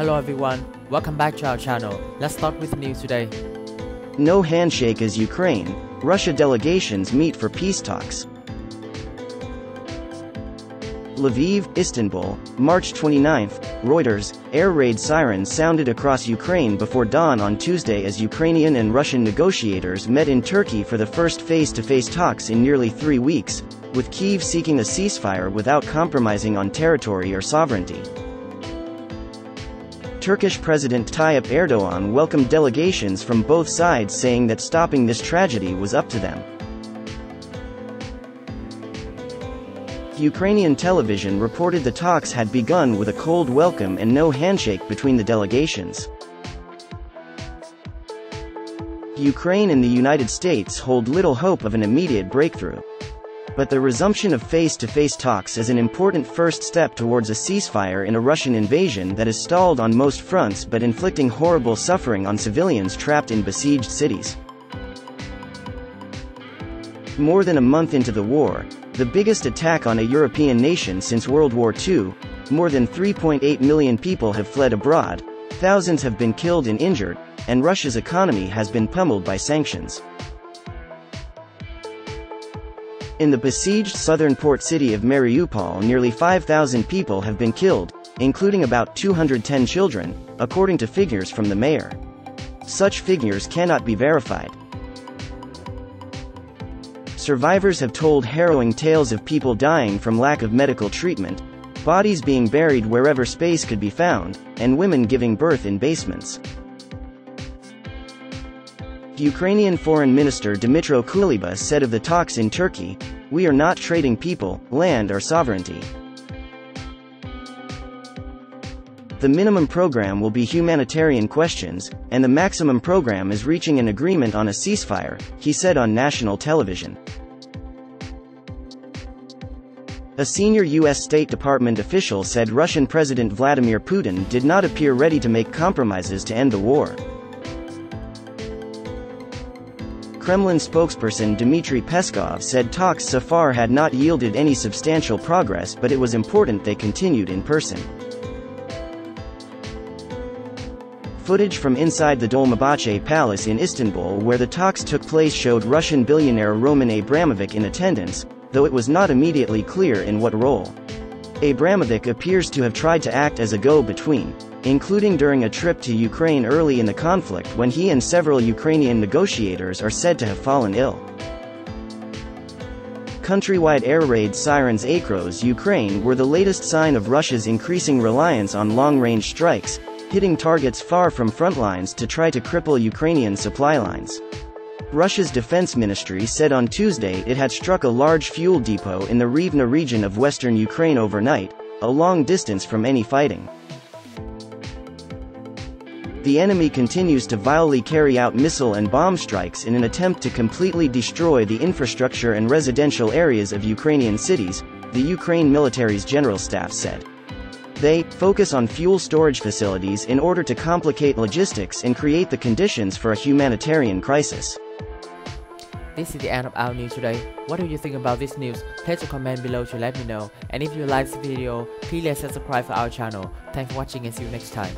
Hello everyone, welcome back to our channel. Let's start with the news today. No handshake as Ukraine, Russia delegations meet for peace talks. Lviv, Istanbul, March 29. Reuters, air raid sirens sounded across Ukraine before dawn on Tuesday as Ukrainian and Russian negotiators met in Turkey for the first face-to-face talks in nearly 3 weeks, with Kyiv seeking a ceasefire without compromising on territory or sovereignty. Turkish President Tayyip Erdoğan welcomed delegations from both sides, saying that stopping this tragedy was up to them. Ukrainian television reported the talks had begun with a cold welcome and no handshake between the delegations. Ukraine and the United States hold little hope of an immediate breakthrough. But the resumption of face-to-face talks is an important first step towards a ceasefire in a Russian invasion that has stalled on most fronts but inflicting horrible suffering on civilians trapped in besieged cities. More than a month into the war, the biggest attack on a European nation since World War II, more than 3.8 million people have fled abroad, thousands have been killed and injured, and Russia's economy has been pummeled by sanctions. In the besieged southern port city of Mariupol, nearly 5,000 people have been killed, including about 210 children, according to figures from the mayor. Such figures cannot be verified. Survivors have told harrowing tales of people dying from lack of medical treatment, bodies being buried wherever space could be found, and women giving birth in basements. Ukrainian Foreign Minister Dmytro Kuleba said of the talks in Turkey, "We are not trading people, land or sovereignty. The minimum program will be humanitarian questions, and the maximum program is reaching an agreement on a ceasefire," he said on national television. A senior U.S. State Department official said Russian President Vladimir Putin did not appear ready to make compromises to end the war. Kremlin spokesperson Dmitry Peskov said talks so far had not yielded any substantial progress, but it was important they continued in person. Footage from inside the Dolmabahce Palace in Istanbul where the talks took place showed Russian billionaire Roman Abramovich in attendance, though it was not immediately clear in what role. Abramovich appears to have tried to act as a go-between, including during a trip to Ukraine early in the conflict when he and several Ukrainian negotiators are said to have fallen ill. Countrywide air raid sirens across Ukraine were the latest sign of Russia's increasing reliance on long-range strikes, hitting targets far from front lines to try to cripple Ukrainian supply lines. Russia's defense ministry said on Tuesday it had struck a large fuel depot in the Rivne region of western Ukraine overnight, a long distance from any fighting. The enemy continues to vilely carry out missile and bomb strikes in an attempt to completely destroy the infrastructure and residential areas of Ukrainian cities, the Ukraine military's general staff said. They focus on fuel storage facilities in order to complicate logistics and create the conditions for a humanitarian crisis. This is the end of our news today. What do you think about this news? Please comment below to let me know. And if you like this video, please subscribe for our channel. Thanks for watching and see you next time.